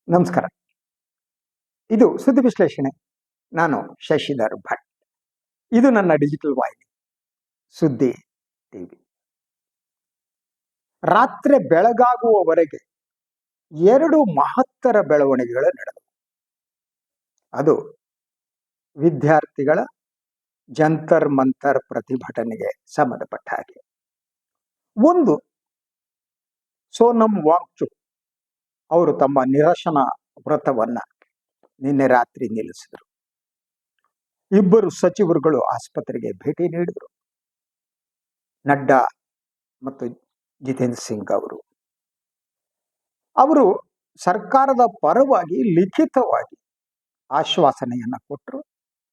ನಮಸ್ಕಾರ. ಇದು ಸುದ್ದಿ ವಿಶ್ಲೇಷಣೆ. ನಾನು ಶಶಿಧರ್ ಭಟ್. ಇದು ನನ್ನ ಡಿಜಿಟಲ್ ವಾಹಿನಿ ಸುದ್ದಿ ಟಿವಿ. ರಾತ್ರಿ ಬೆಳಗಾಗುವವರೆಗೆ 2 ಮಹತ್ತರ ಬೆಳವಣಿಗೆಗಳು ನಡೆದವು. ಅದು ವಿದ್ಯಾರ್ಥಿಗಳ ಜಂತರ್ ಮಂತರ್ ಪ್ರತಿಭಟನೆಗೆ ಸಂಬಂಧಪಟ್ಟ ಹಾಗೆ. ಒಂದು, ಸೋನಂ ವಾಂಗ್ಚುಕ್ ಅವರು ತಮ್ಮ ನಿರಶನ ವ್ರತವನ್ನ ನಿನ್ನೆ ರಾತ್ರಿ ನಿಲ್ಲಿಸಿದರು. 2 ಸಚಿವರುಗಳು ಆಸ್ಪತ್ರೆಗೆ ಭೇಟಿ ನೀಡಿದರು. ನಡ್ಡಾ ಮತ್ತು ಜಿತೇಂದ್ರ ಸಿಂಗ್ ಅವರು ಸರ್ಕಾರದ ಪರವಾಗಿ ಲಿಖಿತವಾಗಿ ಆಶ್ವಾಸನೆಯನ್ನ ಕೊಟ್ಟರು.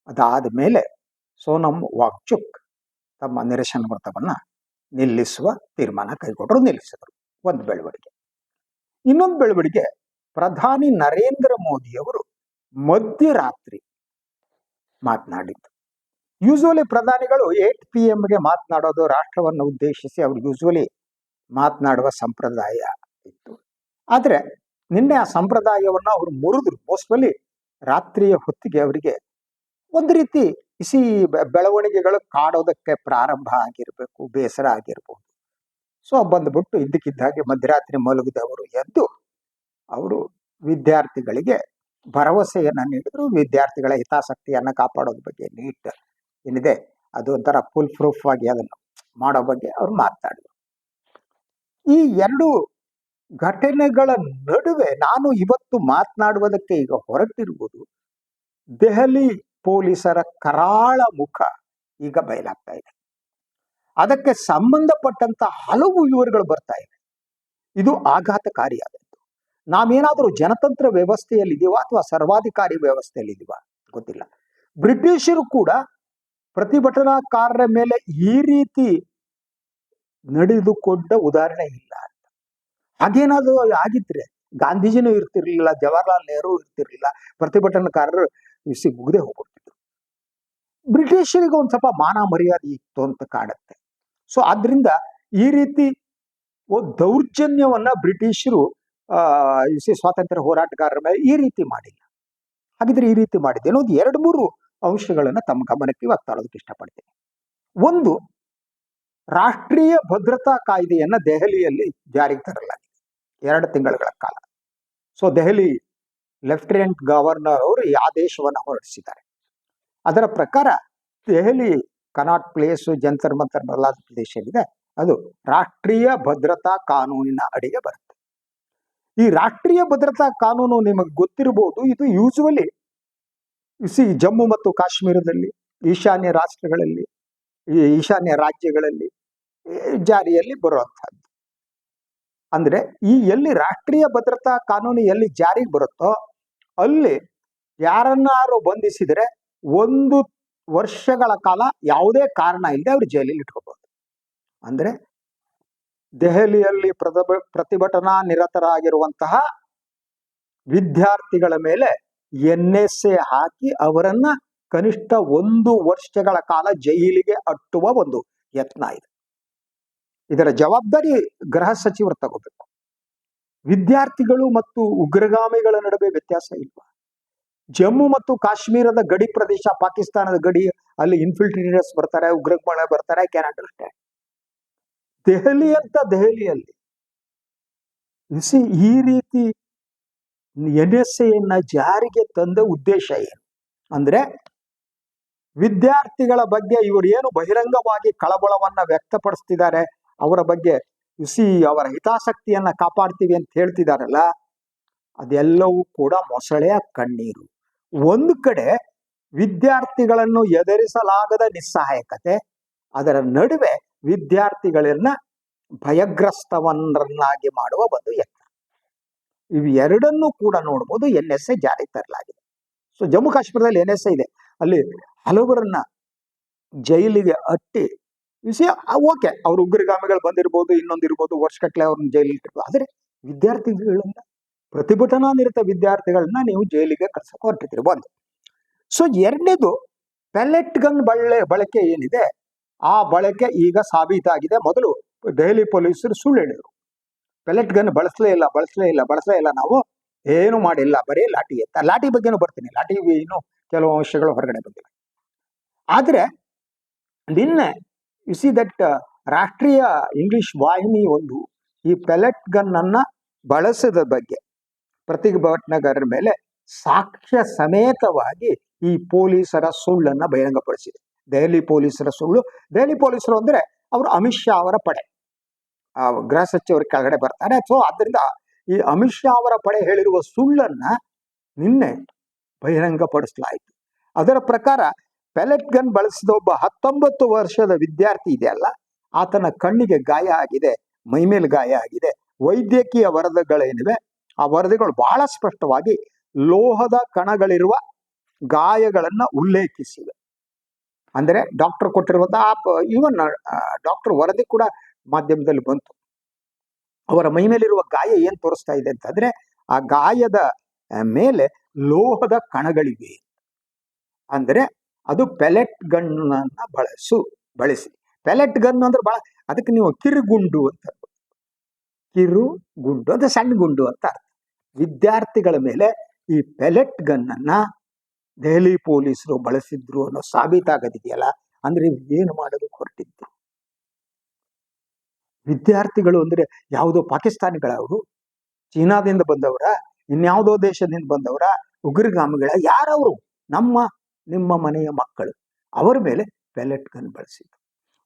ಅದಾದ ಮೇಲೆ ಸೋನಂ ವಾಂಗ್ಚುಕ್ ತಮ್ಮ ನಿರಶನ ವ್ರತವನ್ನ ನಿಲ್ಲಿಸುವ ತೀರ್ಮಾನ ಕೈಗೊಂಡರು, ನಿಲ್ಲಿಸಿದರು. ಒಂದು ಬೆಳವಣಿಗೆ. ಇನ್ನೊಂದು ಬೆಳವಣಿಗೆ, ಪ್ರಧಾನಿ ನರೇಂದ್ರ ಮೋದಿಯವರು ಮಧ್ಯರಾತ್ರಿ ಮಾತನಾಡಿದ್ದು. ಯೂಶುವಲಿ ಪ್ರಧಾನಿಗಳು 8 PM ಮಾತನಾಡೋದು, ರಾಷ್ಟ್ರವನ್ನು ಉದ್ದೇಶಿಸಿ ಅವರು ಯೂಶುವಲಿ ಮಾತನಾಡುವ ಸಂಪ್ರದಾಯ ಇತ್ತು. ಆದರೆ ನಿನ್ನೆ ಆ ಸಂಪ್ರದಾಯವನ್ನು ಅವರು ಮುರಿದ್ರು. ಮೋಸ್ಟ್ಲಿ ರಾತ್ರಿಯ ಹೊತ್ತಿಗೆ ಅವರಿಗೆ ಒಂದು ರೀತಿ ಬೆಳವಣಿಗೆಗಳು ಕಾಡೋದಕ್ಕೆ ಪ್ರಾರಂಭ ಆಗಿರಬೇಕು, ಬೇಸರ ಆಗಿರ್ಬೋದು. ಸೊ ಬಂದ್ಬಿಟ್ಟು ಇದ್ದಕ್ಕಿದ್ದಾಗೆ ಮಧ್ಯರಾತ್ರಿ ಮಲಗಿದವರು ಎದ್ದು ಅವರು ವಿದ್ಯಾರ್ಥಿಗಳಿಗೆ ಭರವಸೆಯನ್ನ ನೀಡಿದ್ರು. ವಿದ್ಯಾರ್ಥಿಗಳ ಹಿತಾಸಕ್ತಿಯನ್ನ ಕಾಪಾಡೋದ್ರ ಬಗ್ಗೆ ನೀಟ್ ಏನಿದೆ ಅದು ಒಂಥರ ಫುಲ್ ಪ್ರೂಫ್ ಆಗಿ ಅದನ್ನು ಮಾಡೋ ಬಗ್ಗೆ ಅವ್ರು ಮಾತನಾಡಿದ್ರು. ಈ 2 ಘಟನೆಗಳ ನಡುವೆ ನಾನು ಇವತ್ತು ಮಾತನಾಡುವುದಕ್ಕೆ ಈಗ ಹೊರಟಿರುವುದು ದೆಹಲಿ ಪೊಲೀಸರ ಕರಾಳ ಮುಖ ಈಗ ಬಯಲಾಗ್ತಾ ಇದೆ. ಅದಕ್ಕೆ ಸಂಬಂಧಪಟ್ಟಂತ ಹಲವು ವಿವರಗಳು ಬರ್ತಾ ಇವೆ. ಇದು ಆಘಾತಕಾರಿಯಾದದ್ದು. ನಾವೇನಾದರೂ ಜನತಂತ್ರ ವ್ಯವಸ್ಥೆಯಲ್ಲಿದ್ದೀವ ಅಥವಾ ಸರ್ವಾಧಿಕಾರಿ ವ್ಯವಸ್ಥೆಯಲ್ಲಿದ್ದೀವ ಗೊತ್ತಿಲ್ಲ. ಬ್ರಿಟಿಷರು ಕೂಡ ಪ್ರತಿಭಟನಾಕಾರರ ಮೇಲೆ ಈ ರೀತಿ ನಡೆದುಕೊಂಡ ಉದಾಹರಣೆ ಇಲ್ಲ ಅಂತ. ಹಾಗೇನಾದ್ರೂ ಆಗಿದ್ರೆ ಗಾಂಧೀಜಿನೂ ಇರ್ತಿರ್ಲಿಲ್ಲ, ಜವಾಹರ್ಲಾಲ್ ನೆಹರು ಇರ್ತಿರ್ಲಿಲ್ಲ, ಪ್ರತಿಭಟನಾಕಾರರು ಮುಗ್ದೇ ಹೋಗ್ಬಿಡ್ತಿದ್ರು. ಬ್ರಿಟಿಷರಿಗೆ ಒಂದ್ ಸ್ವಲ್ಪ ಮಾನ ಮರ್ಯಾದೆ ಇತ್ತು ಅಂತ ಕಾಣುತ್ತೆ. ಸೊ ಆದ್ರಿಂದ ಈ ರೀತಿ ದೌರ್ಜನ್ಯವನ್ನ ಬ್ರಿಟಿಷರು ಸ್ವಾತಂತ್ರ್ಯ ಹೋರಾಟಗಾರರ ಮೇಲೆ ಈ ರೀತಿ ಮಾಡಿಲ್ಲ. ಹಾಗಿದ್ರೆ ಈ ರೀತಿ ಮಾಡಿದ್ದೆ ಅನ್ನೋದು 2-3 ಅಂಶಗಳನ್ನ ತಮ್ಮ ಗಮನಕ್ಕೆ ಇವತ್ತು ತರೋದಕ್ಕೆ ಇಷ್ಟಪಡ್ತೀನಿ. ಒಂದು, ರಾಷ್ಟ್ರೀಯ ಭದ್ರತಾ ಕಾಯ್ದೆಯನ್ನ ದೆಹಲಿಯಲ್ಲಿ ಜಾರಿಗೆ ತರಲಾಗಿದೆ 2 ತಿಂಗಳ ಕಾಲ. ಸೊ ದೆಹಲಿ ಲೆಫ್ಟಿನೆಂಟ್ ಗವರ್ನರ್ ಅವರು ಈ ಆದೇಶವನ್ನು ಹೊರಡಿಸಿದ್ದಾರೆ. ಅದರ ಪ್ರಕಾರ ದೆಹಲಿ ಕನಾಟ್ ಪ್ಲೇಸ್, ಜಂತರ್ ಮಂತರ್ ಮೊದಲಾದ ಪ್ರದೇಶ ಏನಿದೆ ಅದು ರಾಷ್ಟ್ರೀಯ ಭದ್ರತಾ ಕಾನೂನಿನ ಅಡಿಗೆ ಬರುತ್ತೆ. ಈ ರಾಷ್ಟ್ರೀಯ ಭದ್ರತಾ ಕಾನೂನು ನಿಮಗೆ ಗೊತ್ತಿರಬಹುದು, ಇದು ಯೂಶುವಲಿ ಜಮ್ಮು ಮತ್ತು ಕಾಶ್ಮೀರದಲ್ಲಿ, ಈಶಾನ್ಯ ರಾಷ್ಟ್ರಗಳಲ್ಲಿ, ಈಶಾನ್ಯ ರಾಜ್ಯಗಳಲ್ಲಿ ಜಾರಿಯಲ್ಲಿ ಬರುವಂತಹದ್ದು. ಅಂದ್ರೆ ಈ ಎಲ್ಲಿ ರಾಷ್ಟ್ರೀಯ ಭದ್ರತಾ ಕಾನೂನು ಎಲ್ಲಿ ಜಾರಿಗೆ ಬರುತ್ತೋ ಅಲ್ಲಿ ಯಾರನ್ನಾರು ಬಂಧಿಸಿದರೆ 1 ವರ್ಷಗಳ ಕಾಲ ಯಾವುದೇ ಕಾರಣ ಇಲ್ಲದೆ ಅವರು ಜೈಲಲ್ಲಿ ಇಟ್ಕೋಬಹುದು. ಅಂದ್ರೆ ದೆಹಲಿಯಲ್ಲಿ ಪ್ರತಿಭಟನಾ ನಿರತರಾಗಿರುವಂತಹ ವಿದ್ಯಾರ್ಥಿಗಳ ಮೇಲೆ NSA ಹಾಕಿ ಅವರನ್ನ ಕನಿಷ್ಠ 1 ವರ್ಷಗಳ ಕಾಲ ಜೈಲಿಗೆ ಅಟ್ಟುವ ಒಂದು ಯತ್ನ ಇದೆ. ಇದರ ಜವಾಬ್ದಾರಿ ಗೃಹ ಸಚಿವರು ತಗೋಬೇಕು. ವಿದ್ಯಾರ್ಥಿಗಳು ಮತ್ತು ಉಗ್ರಗಾಮಿಗಳ ನಡುವೆ ವ್ಯತ್ಯಾಸ ಇಲ್ವಾ? ಜಮ್ಮು ಮತ್ತು ಕಾಶ್ಮೀರದ ಗಡಿ ಪ್ರದೇಶ, ಪಾಕಿಸ್ತಾನದ ಗಡಿ, ಅಲ್ಲಿ ಇನ್ಫಿಲ್ಟ್ರೇಟರ್ಸ್ ಬರ್ತಾರೆ, ಉಗ್ರಗಾಮಿಗಳು ಬರ್ತಾರೆ, ಕ್ಯಾನ್ ಅಂಡರ್ಸ್ಟ್ಯಾಂಡ್. ದೆಹಲಿಯಲ್ಲಿ ಈ ರೀತಿ NSAಯನ್ನ ಜಾರಿಗೆ ತಂದ ಉದ್ದೇಶ ಏನು ಅಂದ್ರೆ, ವಿದ್ಯಾರ್ಥಿಗಳ ಬಗ್ಗೆ ಇವರು ಏನು ಬಹಿರಂಗವಾಗಿ ಕಳವಳವನ್ನ ವ್ಯಕ್ತಪಡಿಸ್ತಿದ್ದಾರೆ, ಅವರ ಬಗ್ಗೆ ಅವರ ಹಿತಾಸಕ್ತಿಯನ್ನ ಕಾಪಾಡ್ತೀವಿ ಅಂತ ಹೇಳ್ತಿದಾರಲ್ಲ, ಅದೆಲ್ಲವೂ ಕೂಡ ಮೊಸಳೆಯ ಕಣ್ಣೀರು. ಒಂದು ಕಡೆ ವಿದ್ಯಾರ್ಥಿಗಳನ್ನು ಎದುರಿಸಲಾಗದ ನಿಸ್ಸಹಾಯಕತೆ, ಅದರ ನಡುವೆ ವಿದ್ಯಾರ್ಥಿಗಳನ್ನ ಭಯಗ್ರಸ್ತವನ್ನಾಗಿ ಮಾಡುವ ಒಂದು ಯತ್ನ. ಇವು 2 ಕೂಡ ನೋಡ್ಬೋದು NSA ಜಾರಿಗೆ ತರಲಾಗಿದೆ. ಸೊ ಜಮ್ಮು ಕಾಶ್ಮೀರದಲ್ಲಿ NSA ಇದೆ, ಅಲ್ಲಿ ಹಲವರನ್ನ ಜೈಲಿಗೆ ಅಟ್ಟಿ ಓಕೆ, ಅವ್ರ ಉಗ್ರಗಾಮಿಗಳು ಬಂದಿರ್ಬೋದು, ಇನ್ನೊಂದಿರ್ಬೋದು, ವರ್ಷಗಟ್ಟಲೆ ಅವ್ರನ್ನ ಜೈಲಿಗೆ ಇಟ್ಟಿರ್ಬೋದು. ಆದರೆ ವಿದ್ಯಾರ್ಥಿಗಳನ್ನ, ಪ್ರತಿಭಟನಾ ನಿರತ ವಿದ್ಯಾರ್ಥಿಗಳನ್ನ ನೀವು ಜೈಲಿಗೆ ಕಳ್ಸಕ್ಕೆ ಹೊರಟಿರ್ತೀರಿ. ಒಂದು. ಸೊ 2ನೇದು, ಪೆಲೆಟ್ ಗನ್ ಬಳಕೆ ಏನಿದೆ ಆ ಬಳಕೆ ಈಗ ಸಾಬೀತಾಗಿದೆ. ಮೊದಲು ದೆಹಲಿ ಪೊಲೀಸರು ಸುಳ್ಳು ಹೇಳಿದರು, ಪೆಲೆಟ್ ಗನ್ ಬಳಸಲೇ ಇಲ್ಲ ನಾವು, ಏನು ಮಾಡಿಲ್ಲ, ಬರೀ ಲಾಠಿ ಎತ್ತ. ಲಾಠಿ ಬಗ್ಗೆನೂ ಬರ್ತೀನಿ, ಲಾಠಿ ಇನ್ನು ಕೆಲವು ಅಂಶಗಳು ಹೊರಗಡೆ ಬಂದಿವೆ. ಆದ್ರೆ ನಿನ್ನೆ ಯು ಸಿ ದಟ್ ರಾಷ್ಟ್ರೀಯ ಇಂಗ್ಲಿಷ್ ವಾಹಿನಿ ಒಂದು ಈ ಪೆಲೆಟ್ ಗನ್ ಅನ್ನ ಬಳಸದ ಬಗ್ಗೆ ಪ್ರತಿಭಟನಾಗಾರರ ಮೇಲೆ ಸಾಕ್ಷ್ಯ ಸಮೇತವಾಗಿ ಈ ಪೊಲೀಸರ ಸುಳ್ಳನ್ನ ಬಹಿರಂಗಪಡಿಸಿದೆ. ದೆಹಲಿ ಪೊಲೀಸರ ಸುಳ್ಳು. ದೆಹಲಿ ಪೊಲೀಸರು ಅಂದ್ರೆ ಅವರು ಅಮಿತ್ ಶಾ ಅವರ ಪಡೆ, ಗೃಹ ಸಚಿವರ ಕೆಳಗಡೆ ಬರ್ತಾರೆ. ಸೊ ಆದ್ರಿಂದ ಈ ಅಮಿತ್ ಶಾ ಅವರ ಪಡೆ ಹೇಳಿರುವ ಸುಳ್ಳನ್ನ ನಿನ್ನೆ ಬಹಿರಂಗಪಡಿಸಲಾಯಿತು. ಅದರ ಪ್ರಕಾರ ಪೆಲೆಟ್ ಗನ್ ಬಳಸಿದ ಒಬ್ಬ 19 ವರ್ಷದ ವಿದ್ಯಾರ್ಥಿ ಇದೆಯಲ್ಲ, ಆತನ ಕಣ್ಣಿಗೆ ಗಾಯ ಆಗಿದೆ, ಮೈಮೇಲೆ ಗಾಯ ಆಗಿದೆ. ವೈದ್ಯಕೀಯ ವರದಿಗಳೇನಿವೆ ಆ ವರದಿಗಳು ಬಹಳ ಸ್ಪಷ್ಟವಾಗಿ ಲೋಹದ ಕಣಗಳಿರುವ ಗಾಯಗಳನ್ನ ಉಲ್ಲೇಖಿಸಿವೆ. ಅಂದ್ರೆ ಡಾಕ್ಟರ್ ಕೊಟ್ಟಿರುವಂತಹ ಈವನ್ ಡಾಕ್ಟರ್ ವರದಿ ಕೂಡ ಮಾಧ್ಯಮದಲ್ಲಿ ಬಂತು. ಅವರ ಮೈ ಮೇಲಿರುವ ಗಾಯ ಏನ್ ತೋರಿಸ್ತಾ ಇದೆ ಅಂತಂದ್ರೆ ಆ ಗಾಯದ ಮೇಲೆ ಲೋಹದ ಕಣಗಳಿವೆ. ಅಂದ್ರೆ ಅದು ಪೆಲೆಟ್ ಗನ್ನನ್ನ ಬಳಸಿ. ಪೆಲೆಟ್ ಗನ್ ಅಂದ್ರೆ ಬಹಳ, ಅದಕ್ಕೆ ನೀವು ಕಿರುಗುಂಡು ಅಂತ, ಕಿರುಗುಂಡು ಅಂದ್ರೆ ಸಣ್ಣ ಗುಂಡು ಅಂತ ಅರ್ಥ. ವಿದ್ಯಾರ್ಥಿಗಳ ಮೇಲೆ ಈ ಪೆಲೆಟ್ ಗನ್ ಅನ್ನ ದೆಹಲಿ ಪೊಲೀಸರು ಬಳಸಿದ್ರು ಅನ್ನೋ ಸಾಬೀತಾಗದಿದೆಯಲ್ಲ, ಅಂದ್ರೆ ಏನು ಮಾಡೋದಕ್ಕೆ ಹೊರಟಿದ್ರು? ವಿದ್ಯಾರ್ಥಿಗಳು ಅಂದ್ರೆ ಯಾವುದೋ ಪಾಕಿಸ್ತಾನಿಗಳವರು, ಚೀನಾದಿಂದ ಬಂದವರ, ಇನ್ಯಾವುದೋ ದೇಶದಿಂದ ಬಂದವರ, ಉಗ್ರಗಾಮಿಗಳ, ಯಾರವರು? ನಿಮ್ಮ ಮನೆಯ ಮಕ್ಕಳು. ಅವರ ಮೇಲೆ ಪೆಲೆಟ್ ಗನ್ ಬಳಸಿದ್ರು.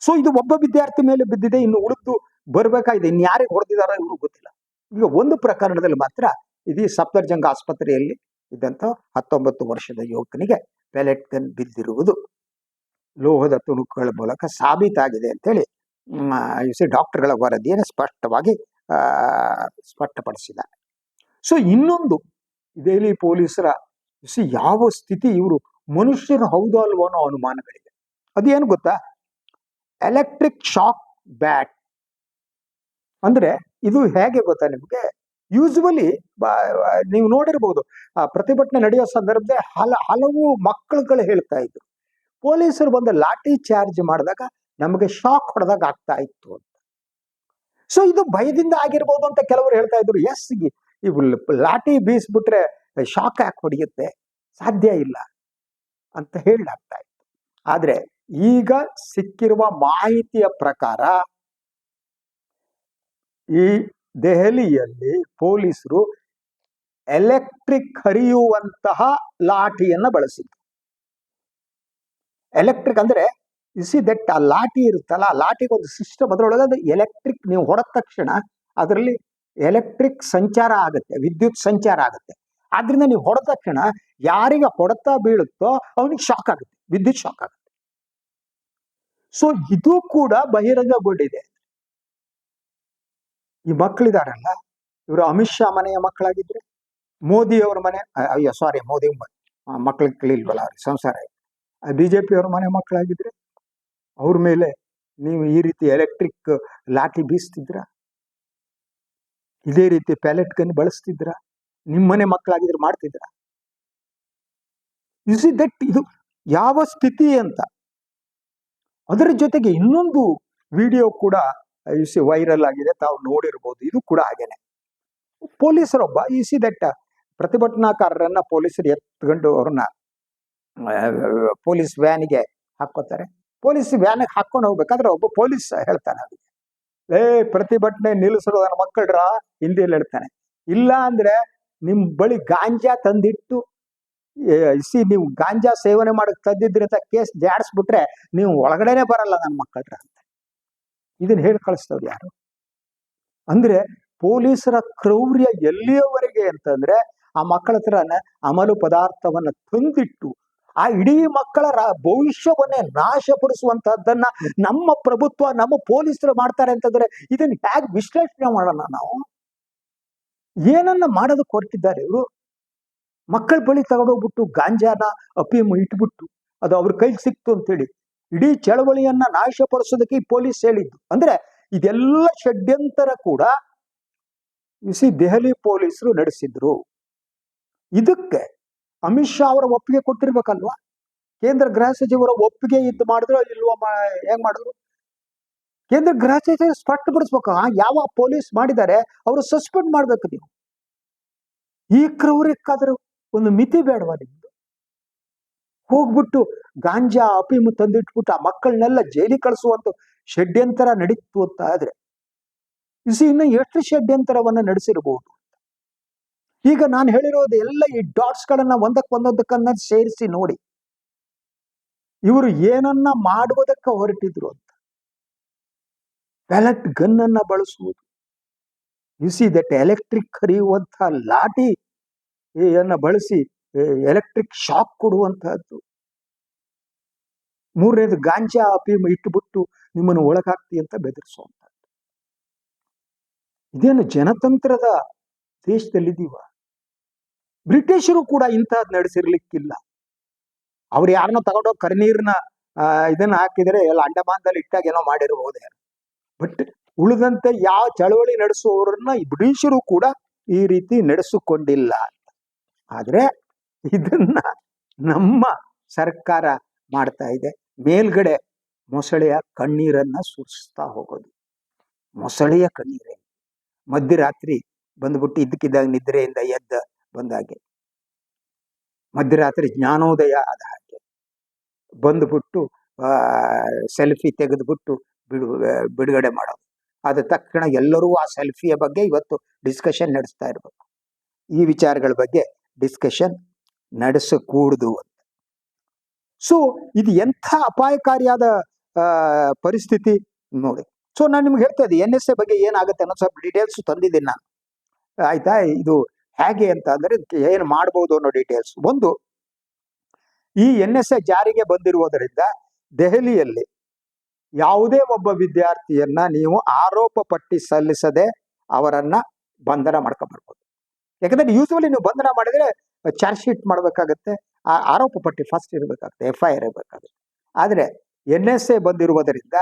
ಸೊ ಇದು ಒಬ್ಬ ವಿದ್ಯಾರ್ಥಿ ಮೇಲೆ ಬಿದ್ದಿದೆ, ಇನ್ನು ಉಳಿದು ಬರ್ಬೇಕಾಗಿದೆ. ಇನ್ನು ಯಾರಿಗೆ ಹೊಡೆದಿದಾರೋ ಇವರು ಗೊತ್ತಿಲ್ಲ. ಈಗ ಒಂದು ಪ್ರಕರಣದಲ್ಲಿ ಮಾತ್ರ ಇದು ಸಫ್ದರ್ಜಂಗ್ ಆಸ್ಪತ್ರೆಯಲ್ಲಿ ಇದ್ದಂತ 19 ವರ್ಷದ ಯುವಕನಿಗೆ ಪೆಲೆಟ್ ಗನ್ ಬಿದ್ದಿರುವುದು ಲೋಹದ ತುಣುಕುಗಳ ಮೂಲಕ ಸಾಬೀತಾಗಿದೆ ಅಂತೇಳಿ ಡಾಕ್ಟರ್ಗಳ ವರದಿಯನ್ನು ಸ್ಪಷ್ಟವಾಗಿ ಸ್ಪಷ್ಟಪಡಿಸಿದ್ದಾರೆ. ಸೊ ಇನ್ನೊಂದು ದೆಹಲಿ ಪೊಲೀಸರ ಯಾವ ಸ್ಥಿತಿ, ಇವರು ಮನುಷ್ಯರು ಹೌದೋ ಅಲ್ವೋ ಅನ್ನೋ ಅನುಮಾನಗಳಿದೆ. ಅದೇನು ಗೊತ್ತಾ? ಎಲೆಕ್ಟ್ರಿಕ್ ಶಾಕ್ ಬ್ಯಾಟ್ ಅಂದ್ರೆ ಇದು ಹೇಗೆ ಗೊತ್ತಾ ನಿಮ್ಗೆ? ಯೂಶುವಲಿ ನೀವು ನೋಡಿರ್ಬೋದು, ಪ್ರತಿಭಟನೆ ನಡೆಯೋ ಸಂದರ್ಭದಲ್ಲಿ ಹಲವು ಮಕ್ಕಳುಗಳು ಹೇಳ್ತಾ ಇದ್ರು, ಪೊಲೀಸರು ಬಂದು ಲಾಠಿ ಚಾರ್ಜ್ ಮಾಡಿದಾಗ ನಮಗೆ ಶಾಕ್ ಹೊಡೆದಾಗ ಆಗ್ತಾ ಇತ್ತು ಅಂತ. ಸೊ ಇದು ಭಯದಿಂದ ಆಗಿರ್ಬೋದು ಅಂತ ಕೆಲವರು ಹೇಳ್ತಾ ಇದ್ರು. ಎಸ್, ಇವು ಲಾಠಿ ಬೀಸ್ಬಿಟ್ರೆ ಶಾಕ್ ಯಾಕೆ ಹೊಡೆಯುತ್ತೆ? ಸಾಧ್ಯ ಇಲ್ಲ ಅಂತ ಹೇಳಲಾಗ್ತಾ ಇತ್ತು. ಆದ್ರೆ ಈಗ ಸಿಕ್ಕಿರುವ ಮಾಹಿತಿಯ ಪ್ರಕಾರ ಈ ದೆಹಲಿಯಲ್ಲಿ ಪೊಲೀಸರು ಎಲೆಕ್ಟ್ರಿಕ್ ಹರಿಯುವಂತಹ ಲಾಠಿಯನ್ನ ಬಳಸಿದ್ರು. ಎಲೆಕ್ಟ್ರಿಕ್ ಅಂದ್ರೆ ದಟ್ ಆ ಲಾಠಿ ಇರುತ್ತಲ್ಲ, ಆ ಲಾಠಿಗೆ ಒಂದು ಸಿಸ್ಟಮ್, ಅದರೊಳಗೆ ಅದು ಎಲೆಕ್ಟ್ರಿಕ್, ನೀವು ಹೊಡೆದ ತಕ್ಷಣ ಅದರಲ್ಲಿ ಎಲೆಕ್ಟ್ರಿಕ್ ಸಂಚಾರ ಆಗುತ್ತೆ, ವಿದ್ಯುತ್ ಸಂಚಾರ ಆಗುತ್ತೆ. ಆದ್ರಿಂದ ನೀವು ಹೊಡೆದ ತಕ್ಷಣ ಯಾರಿಗೆ ಹೊಡೆತ ಬೀಳುತ್ತೋ ಅವನಿಗೆ ಶಾಕ್ ಆಗುತ್ತೆ, ವಿದ್ಯುತ್ ಶಾಕ್ ಆಗುತ್ತೆ. ಸೊ ಇದು ಕೂಡ ಬಹಿರಂಗಗೊಂಡಿದೆ. ಈ ಮಕ್ಕಳಿದಾರಲ್ಲ, ಇವರು ಅಮಿತ್ ಶಾ ಮನೆಯ ಮಕ್ಕಳಾಗಿದ್ರೆ, ಮೋದಿ ಅವರ ಮನೆ, ಮೋದಿ ಮಕ್ಕಳಿಗೆ ಕಲಿಲ್ವಲ್ಲ, ಅವ್ರಿಗೆ ಸಂಸಾರ. ಬಿಜೆಪಿ ಅವ್ರ ಮನೆ ಮಕ್ಕಳಾಗಿದ್ರೆ ಅವ್ರ ಮೇಲೆ ನೀವು ಈ ರೀತಿ ಎಲೆಕ್ಟ್ರಿಕ್ ಲಾಠಿ ಬೀಸ್ತಿದ್ರ? ಇದೇ ರೀತಿ ಪ್ಯಾಲೆಟ್ ಗನ್ ಬಳಸ್ತಿದ್ರ? ನಿಮ್ಮನೆ ಮಕ್ಕಳಾಗಿದ್ರೆ ಮಾಡ್ತಿದ್ರ? ದಟ್ ಇದು ಯಾವ ಸ್ಥಿತಿ ಅಂತ. ಅದರ ಜೊತೆಗೆ ಇನ್ನೊಂದು ವಿಡಿಯೋ ಕೂಡ ವೈರಲ್ ಆಗಿದೆ, ತಾವು ನೋಡಿರ್ಬೋದು. ಇದು ಕೂಡ ಹಾಗೇನೆ, ಪೊಲೀಸರೊಬ್ಬ ದಟ್ ಪ್ರತಿಭಟನಾಕಾರರನ್ನ ಪೊಲೀಸರು ಎತ್ಕೊಂಡು ಅವ್ರನ್ನ ಪೊಲೀಸ್ ವ್ಯಾನಿಗೆ ಹಾಕೋತಾರೆ. ಪೊಲೀಸ್ ವ್ಯಾನಿಗೆ ಹಾಕೊಂಡು ಹೋಗ್ಬೇಕಾದ್ರೆ ಒಬ್ಬ ಪೊಲೀಸ್ ಹೇಳ್ತಾನೆ ಅವರಿಗೆ, ಪ್ರತಿಭಟನೆ ನಿಲ್ಲಿಸಲು ನನ್ನ ಮಕ್ಕಳ್ರ, ಹಿಂದಿಯಲ್ಲಿ ಹೇಳ್ತಾನೆ, ಇಲ್ಲ ಅಂದ್ರೆ ನಿಮ್ ಬಳಿ ಗಾಂಜಾ ತಂದಿಟ್ಟು ನೀವು ಗಾಂಜಾ ಸೇವನೆ ಮಾಡಕ್ ತಂದಿದ್ರಿ ಅಂತ ಕೇಸ್ ಜಾಡಿಸ್ಬಿಟ್ರೆ ನೀವು ಒಳಗಡೆನೆ ಬರಲ್ಲ ನನ್ನ ಮಕ್ಕಳ್ರ ಅಂತ. ಇದನ್ನ ಹೇಳಿ ಕಳಿಸ್ತವ್ರು ಯಾರು? ಅಂದ್ರೆ ಪೊಲೀಸರ ಕ್ರೌರ್ಯ ಎಲ್ಲಿಯವರೆಗೆ ಅಂತಂದ್ರೆ, ಆ ಮಕ್ಕಳ ಹತ್ರನ ಅಮಲು ಪದಾರ್ಥವನ್ನ ತಂದಿಟ್ಟು ಆ ಇಡೀ ಮಕ್ಕಳ ಭವಿಷ್ಯವನ್ನೇ ನಾಶಪಡಿಸುವಂತಹದ್ದನ್ನ ನಮ್ಮ ಪ್ರಭುತ್ವ, ನಮ್ಮ ಪೊಲೀಸರು ಮಾಡ್ತಾರೆ ಅಂತಂದ್ರೆ ಇದನ್ನ ಹೇಗೆ ವಿಶ್ಲೇಷಣೆ ಮಾಡೋಣ ನಾವು? ಏನನ್ನ ಮಾಡೋದಕ್ಕೆ ಹೊರಟಿದ್ದಾರೆ ಇವರು? ಮಕ್ಕಳ ಬಳಿ ತಗೊಂಡೋಗ್ಬಿಟ್ಟು ಗಾಂಜಾನ, ಅಫೀಮ್ ಇಟ್ಬಿಟ್ಟು ಅದು ಅವ್ರ ಕೈಗೆ ಸಿಕ್ತು ಅಂತೇಳಿ ಇಡೀ ಚಳವಳಿಯನ್ನ ನಾಶಪಡಿಸೋದಕ್ಕೆ ಈ ಪೊಲೀಸ್ ಹೇಳಿದ್ದು. ಅಂದ್ರೆ ಇದೆಲ್ಲ ಷಡ್ಯಂತರ ಕೂಡ ದೆಹಲಿ ಪೊಲೀಸರು ನಡೆಸಿದ್ರು. ಇದಕ್ಕೆ ಅಮಿತ್ ಶಾ ಅವರ ಒಪ್ಪಿಗೆ ಕೊಟ್ಟಿರ್ಬೇಕಲ್ವಾ? ಕೇಂದ್ರ ಗೃಹ ಸಚಿವರ ಒಪ್ಪಿಗೆ ಇದ್ದು ಮಾಡಿದ್ರು ಇಲ್ವಾ? ಹೆಂಗ್ ಮಾಡಿದ್ರು? ಕೇಂದ್ರ ಗೃಹ ಸಚಿವರು ಸ್ಪಷ್ಟಪಡಿಸ್ಬೇಕು, ಯಾವ ಪೊಲೀಸ್ ಮಾಡಿದ್ದಾರೆ ಅವರು ಸಸ್ಪೆಂಡ್ ಮಾಡ್ಬೇಕು ನೀವು. ಈ ಕ್ರೌರ್ಯಕ್ಕಾದ್ರೂ ಒಂದು ಮಿತಿ ಬೇಡವಾ ನಿಮ್ದು? ಹೋಗ್ಬಿಟ್ಟು ಗಾಂಜಾ ಅಫೀಮು ತಂದಿಟ್ಬಿಟ್ಟು ಆ ಮಕ್ಕಳನ್ನೆಲ್ಲ ಜೈಲಿಗೆ ಕಳಿಸುವಂತ ಷಡ್ಯಂತರ ನಡೀತು ಅಂತ ಆದ್ರೆ ಇನ್ನು ಎಷ್ಟು ಷಡ್ಯಂತರವನ್ನ ನಡೆಸಿರಬಹುದು. ಈಗ ನಾನು ಹೇಳಿರೋದು ಎಲ್ಲ ಈ ಡಾಟ್ಸ್ ಗಳನ್ನ ಒಂದಕ್ಕೊಂದೊಂದಕ್ಕನ್ನ ಸೇರಿಸಿ ನೋಡಿ, ಇವರು ಏನನ್ನ ಮಾಡುವುದಕ್ಕೆ ಹೊರಟಿದ್ರು ಅಂತ. ಪ್ಯಾಲೆಟ್ ಗನ್ ಅನ್ನ ಬಳಸುವುದು, ಯು ಸಿ ದಟ್ ಎಲೆಕ್ಟ್ರಿಕ್ ಹರಿಯುವಂತಹ ಲಾಠಿ ಬಳಸಿ ಎಲೆಕ್ಟ್ರಿಕ್ ಶಾಕ್ ಕೊಡುವಂತಹದ್ದು. ಮೂರನೇದು ಗಾಂಜಾ ಅಫೀಮ್ ಇಟ್ಟುಬಿಟ್ಟು ನಿಮ್ಮನ್ನು ಒಳಗಾಗ್ತಿ ಅಂತ ಬೆದರಿಸುವಂತಹದ್ದು. ಇದೇನು ಜನತಂತ್ರದ ದೇಶದಲ್ಲಿದ್ದೀವ? ಬ್ರಿಟಿಷರು ಕೂಡ ಇಂತಹದ್ದು ನಡೆಸಿರ್ಲಿಕ್ಕಿಲ್ಲ. ಅವ್ರು ಯಾರನ್ನೋ ತಗೊಂಡೋಗಿ ಕರಿನೀರ್ನ ಇದನ್ನ ಹಾಕಿದರೆ ಎಲ್ಲ ಅಂಡಮಾನದಲ್ಲಿ ಇಟ್ಟಾಗ ಏನೋ ಮಾಡಿರಬಹುದೇ. ಬಟ್ ಉಳಿದಂತೆ ಯಾವ ಚಳವಳಿ ನಡೆಸುವವರನ್ನ ಈ ಬ್ರಿಟಿಷರು ಕೂಡ ಈ ರೀತಿ ನಡೆಸಿಕೊಂಡಿಲ್ಲ. ಆದ್ರೆ ಇದನ್ನ ನಮ್ಮ ಸರ್ಕಾರ ಮಾಡ್ತಾ ಇದೆ. ಮೇಲ್ಗಡೆ ಮೊಸಳೆಯ ಕಣ್ಣೀರನ್ನ ಸುರಿಸ್ತಾ ಹೋಗೋದು. ಮೊಸಳೆಯ ಕಣ್ಣೀರೇ ಮಧ್ಯರಾತ್ರಿ ಬಂದ್ಬಿಟ್ಟು ಇದ್ದಕ್ಕಿದ್ದಾಗ ನಿದ್ರೆಯಿಂದ ಎದ್ದ ಬಂದಾಗೆ, ಮಧ್ಯರಾತ್ರಿ ಜ್ಞಾನೋದಯ ಆದ ಹಾಗೆ ಬಂದ್ಬಿಟ್ಟು ಸೆಲ್ಫಿ ತೆಗೆದುಬಿಟ್ಟು ಬಿಡುಗಡೆ ಮಾಡೋದು. ಆದ ತಕ್ಷಣ ಎಲ್ಲರೂ ಆ ಸೆಲ್ಫಿಯ ಬಗ್ಗೆ ಇವತ್ತು ಡಿಸ್ಕಷನ್ ನಡೆಸ್ತಾ ಇರ್ಬೇಕು. ಈ ವಿಚಾರಗಳ ಬಗ್ಗೆ ಡಿಸ್ಕಷನ್ ನಡೆಸಕೂಡದು ಅಂತ. ಸೊ ಇದು ಎಂಥ ಅಪಾಯಕಾರಿಯಾದ ಪರಿಸ್ಥಿತಿ ನೋಡಿ. ಸೊ ನಾನು ನಿಮ್ಗೆ ಹೇಳ್ತಾ ಇದ್ದೆ NSA ಬಗ್ಗೆ ಏನಾಗುತ್ತೆ ಅನ್ನೋ ಸ್ವಲ್ಪ ಡೀಟೇಲ್ಸ್ ತಂದಿದ್ದೀನಿ ನಾನು, ಆಯ್ತಾ? ಇದು ಹೇಗೆ ಅಂತ ಅಂದ್ರೆ ಏನು ಮಾಡ್ಬೋದು ಅನ್ನೋ ಡೀಟೇಲ್ಸ್. ಒಂದು, ಈ NSA ಜಾರಿಗೆ ಬಂದಿರುವುದರಿಂದ ದೆಹಲಿಯಲ್ಲಿ ಯಾವುದೇ ಒಬ್ಬ ವಿದ್ಯಾರ್ಥಿಯನ್ನ ನೀವು ಆರೋಪ ಪಟ್ಟಿ ಸಲ್ಲಿಸದೆ ಅವರನ್ನ ಬಂಧನ ಮಾಡ್ಕೊಂಡ್ಬರ್ಬೋದು. ಯಾಕಂದ್ರೆ ಯೂಸ್ವಲಿ ನೀವು ಬಂಧನ ಮಾಡಿದ್ರೆ ಚಾರ್ಜ್ ಶೀಟ್ ಮಾಡ್ಬೇಕಾಗತ್ತೆ, ಆ ಆರೋಪ ಪಟ್ಟಿ ಫಸ್ಟ್ ಇರಬೇಕಾಗುತ್ತೆ, FIR ಇರಬೇಕಾಗುತ್ತೆ. ಆದ್ರೆ NSA ಬಂದಿರುವುದರಿಂದ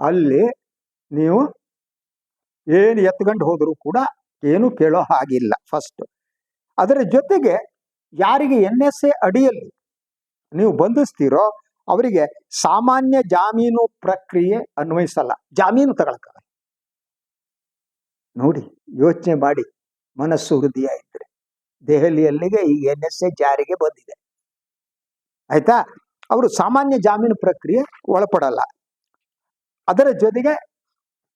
ಅಲ್ಲಿ ನೀವು ಏನು ಎತ್ಕೊಂಡು ಹೋದ್ರು ಕೂಡ ಏನು ಕೇಳೋ ಹಾಗಿಲ್ಲ ಫಸ್ಟ್. ಅದರ ಜೊತೆಗೆ ಯಾರಿಗೆ NSA ಅಡಿಯಲ್ಲಿ ನೀವು ಬಂಧಿಸ್ತೀರೋ ಅವರಿಗೆ ಸಾಮಾನ್ಯ ಜಾಮೀನು ಪ್ರಕ್ರಿಯೆ ಅನ್ವಯಿಸಲ್ಲ, ಜಾಮೀನು ತಗೊಳಕ್ಕಾಗಲ್ಲ. ನೋಡಿ, ಯೋಚನೆ ಮಾಡಿ, ಮನಸ್ಸು ಹೃದಯ ಇದ್ರೆ. ದೆಹಲಿಯಲ್ಲಿಗೆ ಈಗ NSA ಜಾರಿಗೆ ಬಂದಿದೆ, ಆಯ್ತಾ? ಅವರು ಸಾಮಾನ್ಯ ಜಾಮೀನು ಪ್ರಕ್ರಿಯೆ ಒಳಪಡಲ್ಲ. ಅದರ ಜೊತೆಗೆ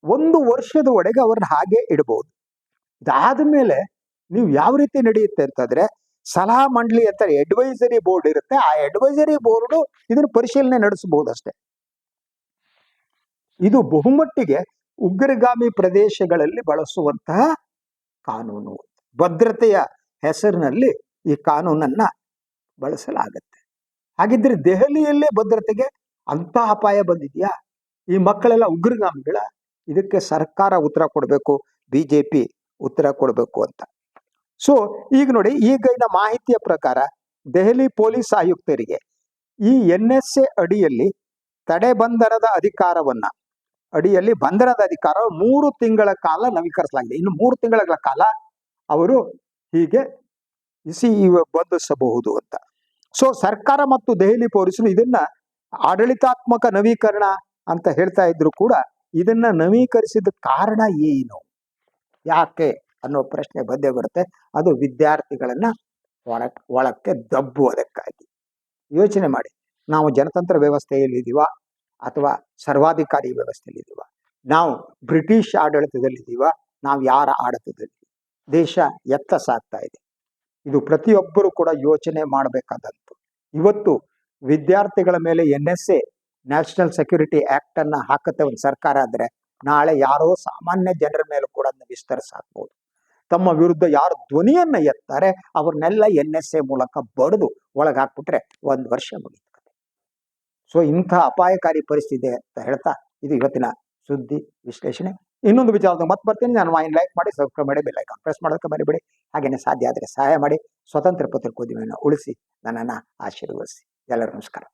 1 ವರ್ಷದವರೆಗೆ ಅವ್ರನ್ನ ಹಾಗೆ ಇಡಬಹುದು. ಇದಾದ ಮೇಲೆ ನೀವು ಯಾವ ರೀತಿ ನಡೆಯುತ್ತೆ ಅಂತಂದ್ರೆ, ಸಲಹಾ ಮಂಡಳಿ ಅಂತ ಅಡ್ವೈಸರಿ ಬೋರ್ಡ್ ಇರುತ್ತೆ. ಆ ಅಡ್ವೈಸರಿ ಬೋರ್ಡ್ ಇದನ್ನು ಪರಿಶೀಲನೆ ನಡೆಸಬಹುದು ಅಷ್ಟೇ. ಇದು ಬಹುಮಟ್ಟಿಗೆ ಉಗ್ರಗಾಮಿ ಪ್ರದೇಶಗಳಲ್ಲಿ ಬಳಸುವಂತಹ ಕಾನೂನು. ಭದ್ರತೆಯ ಹೆಸರಿನಲ್ಲಿ ಈ ಕಾನೂನನ್ನ ಬಳಸಲಾಗತ್ತೆ. ಹಾಗಿದ್ರೆ ದೆಹಲಿಯಲ್ಲೇ ಭದ್ರತೆಗೆ ಅಂತ ಅಪಾಯ ಬಂದಿದ್ಯಾ? ಈ ಮಕ್ಕಳೆಲ್ಲ ಉಗ್ರಗಾಮಿಗಳ? ಇದಕ್ಕೆ ಸರ್ಕಾರ ಉತ್ತರ ಕೊಡಬೇಕು, BJP ಉತ್ತರ ಕೊಡಬೇಕು ಅಂತ. ಸೊ ಈಗ ನೋಡಿ, ಈಗಿನ ಮಾಹಿತಿಯ ಪ್ರಕಾರ ದೆಹಲಿ ಪೊಲೀಸ್ ಆಯುಕ್ತರಿಗೆ ಈ NSA ಅಡಿಯಲ್ಲಿ ಬಂಧನದ ಅಧಿಕಾರವನ್ನ ಬಂಧನದ ಅಧಿಕಾರ 3 ತಿಂಗಳ ಕಾಲ ನವೀಕರಿಸಲಾಗಿದೆ. ಇನ್ನು 3 ತಿಂಗಳ ಕಾಲ ಅವರು ಹೀಗೆ ಬಂಧಿಸಬಹುದು ಅಂತ. ಸೊ ಸರ್ಕಾರ ಮತ್ತು ದೆಹಲಿ ಪೊಲೀಸರು ಇದನ್ನ ಆಡಳಿತಾತ್ಮಕ ನವೀಕರಣ ಅಂತ ಹೇಳ್ತಾ ಇದ್ರು ಕೂಡ, ಇದನ್ನ ನವೀಕರಿಸಿದ ಕಾರಣ ಏನು, ಯಾಕೆ ಅನ್ನೋ ಪ್ರಶ್ನೆ ಬಂದೇ ಬರುತ್ತೆ. ಅದು ವಿದ್ಯಾರ್ಥಿಗಳನ್ನ ಒಳಕ್ಕೆ ದಬ್ಬುವುದಕ್ಕಾಗಿ. ಯೋಚನೆ ಮಾಡಿ, ನಾವು ಜನತಂತ್ರ ವ್ಯವಸ್ಥೆಯಲ್ಲಿದ್ದೀವ ಅಥವಾ ಸರ್ವಾಧಿಕಾರಿ ವ್ಯವಸ್ಥೆಯಲ್ಲಿದ್ದೀವ? ನಾವು ಬ್ರಿಟಿಷ್ ಆಡಳಿತದಲ್ಲಿದ್ದೀವ? ನಾವು ಯಾರ ಆಡಳಿತದಲ್ಲಿ? ದೇಶ ಎತ್ತ ಸಾಗ್ತಾ ಇದೆ? ಇದು ಪ್ರತಿಯೊಬ್ಬರು ಕೂಡ ಯೋಚನೆ ಮಾಡಬೇಕಾದಂತು. ಇವತ್ತು ವಿದ್ಯಾರ್ಥಿಗಳ ಮೇಲೆ NSA ನ್ಯಾಷನಲ್ ಸೆಕ್ಯೂರಿಟಿ ಆಕ್ಟ್ ಅನ್ನ ಹಾಕತ್ತೆ ಒಂದು ಸರ್ಕಾರ ಅಂದ್ರೆ, ನಾಳೆ ಯಾರೋ ಸಾಮಾನ್ಯ ಜನರ ಮೇಲೂ ಕೂಡ ಅದನ್ನ ವಿಸ್ತರಿಸಾಕ್ಬಹುದು. ತಮ್ಮ ವಿರುದ್ಧ ಯಾರು ಧ್ವನಿಯನ್ನ ಎತ್ತಾರೆ ಅವ್ರನ್ನೆಲ್ಲ NSA ಮೂಲಕ ಬಡಿದು ಒಳಗಾಕ್ಬಿಟ್ರೆ 1 ವರ್ಷ ಮುಗಿತದೆ. ಸೊ ಇಂಥ ಅಪಾಯಕಾರಿ ಪರಿಸ್ಥಿತಿ ಅಂತ ಹೇಳ್ತಾ, ಇದು ಇವತ್ತಿನ ಸುದ್ದಿ ವಿಶ್ಲೇಷಣೆ. ಇನ್ನೊಂದು ವಿಚಾರದ ಮತ್ತೆ ಬರ್ತೀನಿ. ನಾನು ಲೈಕ್ ಮಾಡಿ, ಸಬ್ಸ್ಕ್ರೈಬ್ ಮಾಡಿ, ಬೆಲ್ ಐಕಾನ್ ಪ್ರೆಸ್ ಮಾಡೋದಕ್ಕೆ ಮರಿಬೇಡಿ. ಹಾಗೇನೆ ಸಾಧ್ಯ ಆದರೆ ಸಹಾಯ ಮಾಡಿ. ಸ್ವತಂತ್ರ ಪತ್ರಿಕೋದ್ಯಮವನ್ನು ಉಳಿಸಿ ನನ್ನನ್ನು ಆಶೀರ್ವದಿಸಿ. ಎಲ್ಲರಿಗೂ ನಮಸ್ಕಾರ.